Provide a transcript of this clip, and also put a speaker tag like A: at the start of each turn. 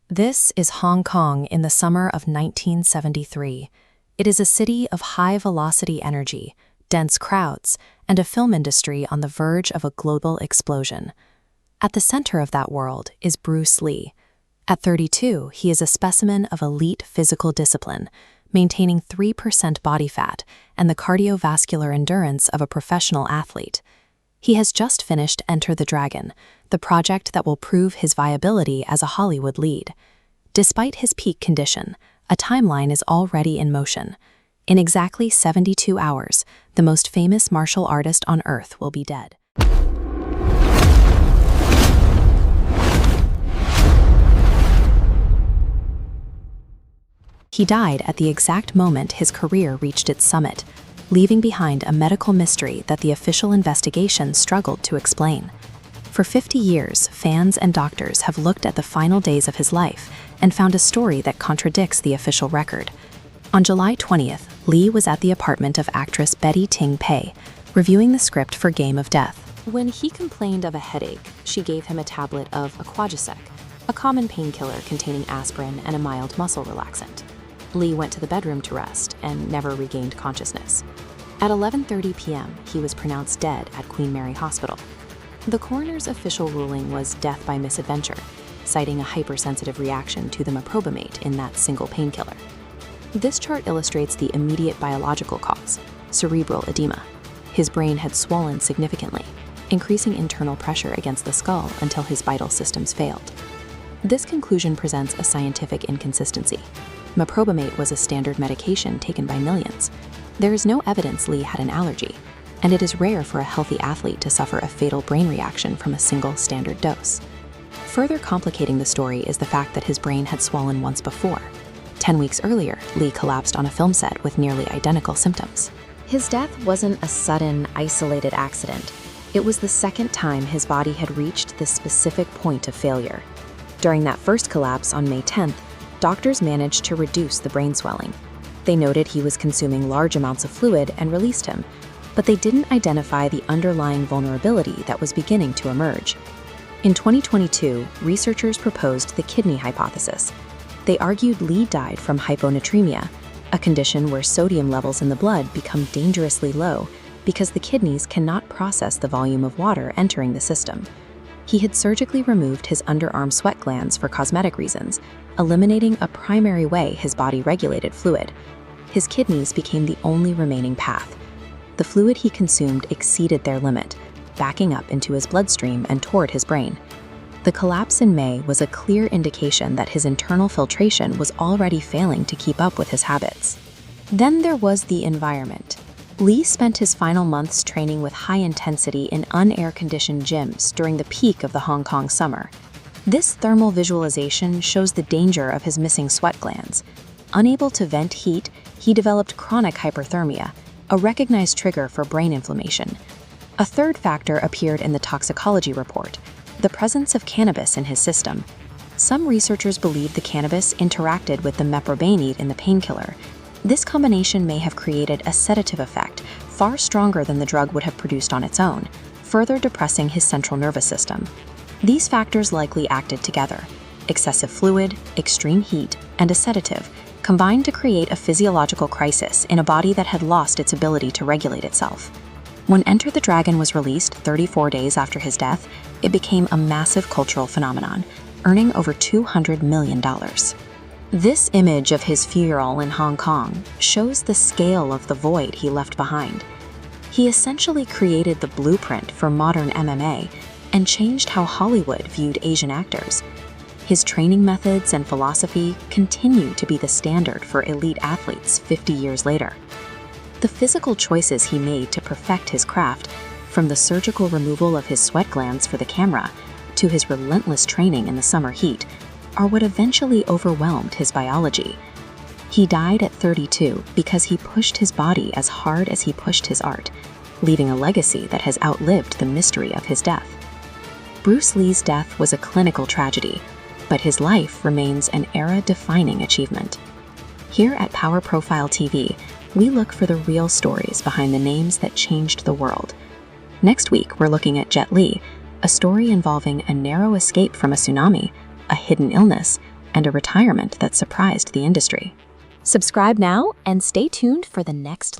A: This is Hong Kong in the summer of 1973. It is a city of high-velocity energy, dense crowds, and a film industry on the verge of a global explosion. At the center of that world is Bruce Lee. At 32, he is a specimen of elite physical discipline, maintaining 3% body fat and the cardiovascular endurance of a professional athlete. He has just finished Enter the Dragon, the project that will prove his viability as a Hollywood lead. Despite his peak condition, a timeline is already in motion. In exactly 72 hours, the most famous martial artist on Earth will be dead. He died at the exact moment his career reached its summit, leaving behind a medical mystery that the official investigation struggled to explain. For 50 years, fans and doctors have looked at the final days of his life and found a story that contradicts the official record. On July 20th, Lee was at the apartment of actress Betty Ting Pei, reviewing the script for Game of Death. When he complained of a headache, she gave him a tablet of Aquagisec, a common painkiller containing aspirin and a mild muscle relaxant. Lee went to the bedroom to rest and never regained consciousness. At 11:30 p.m., he was pronounced dead at Queen Mary Hospital. The coroner's official ruling was death by misadventure, citing a hypersensitive reaction to the meprobamate in that single painkiller. This chart illustrates the immediate biological cause, cerebral edema. His brain had swollen significantly, increasing internal pressure against the skull until his vital systems failed. This conclusion presents a scientific inconsistency. Meprobamate was a standard medication taken by millions. There is no evidence Lee had an allergy, and it is rare for a healthy athlete to suffer a fatal brain reaction from a single standard dose. Further complicating the story is the fact that his brain had swollen once before. 10 weeks earlier, Lee collapsed on a film set with nearly identical symptoms. His death wasn't a sudden, isolated accident. It was the second time his body had reached this specific point of failure. During that first collapse on May 10th, doctors managed to reduce the brain swelling. They noted he was consuming large amounts of fluid and released him, but they didn't identify the underlying vulnerability that was beginning to emerge. In 2022, researchers proposed the kidney hypothesis. They argued Lee died from hyponatremia, a condition where sodium levels in the blood become dangerously low because the kidneys cannot process the volume of water entering the system. He had surgically removed his underarm sweat glands for cosmetic reasons, eliminating a primary way his body regulated fluid. His kidneys became the only remaining path. The fluid he consumed exceeded their limit, backing up into his bloodstream and toward his brain. The collapse in May was a clear indication that his internal filtration was already failing to keep up with his habits. Then there was the environment. Lee spent his final months training with high intensity in unair-conditioned gyms during the peak of the Hong Kong summer. This thermal visualization shows the danger of his missing sweat glands. Unable to vent heat, he developed chronic hyperthermia, a recognized trigger for brain inflammation. A third factor appeared in the toxicology report, the presence of cannabis in his system. Some researchers believe the cannabis interacted with the meprobamate in the painkiller. This combination may have created a sedative effect far stronger than the drug would have produced on its own, further depressing his central nervous system. These factors likely acted together. Excessive fluid, extreme heat, and a sedative combined to create a physiological crisis in a body that had lost its ability to regulate itself. When Enter the Dragon was released 34 days after his death, it became a massive cultural phenomenon, earning over $200 million. This image of his funeral in Hong Kong shows the scale of the void he left behind. He essentially created the blueprint for modern MMA and changed how Hollywood viewed Asian actors. His training methods and philosophy continue to be the standard for elite athletes 50 years later. The physical choices he made to perfect his craft, from the surgical removal of his sweat glands for the camera to his relentless training in the summer heat, are what eventually overwhelmed his biology. He died at 32 because he pushed his body as hard as he pushed his art, leaving a legacy that has outlived the mystery of his death. Bruce Lee's death was a clinical tragedy, but his life remains an era-defining achievement. Here at PowrProfile TV, we look for the real stories behind the names that changed the world. Next week, we're looking at Jet Li, a story involving a narrow escape from a tsunami, a hidden illness, and a retirement that surprised the industry. Subscribe now and stay tuned for the next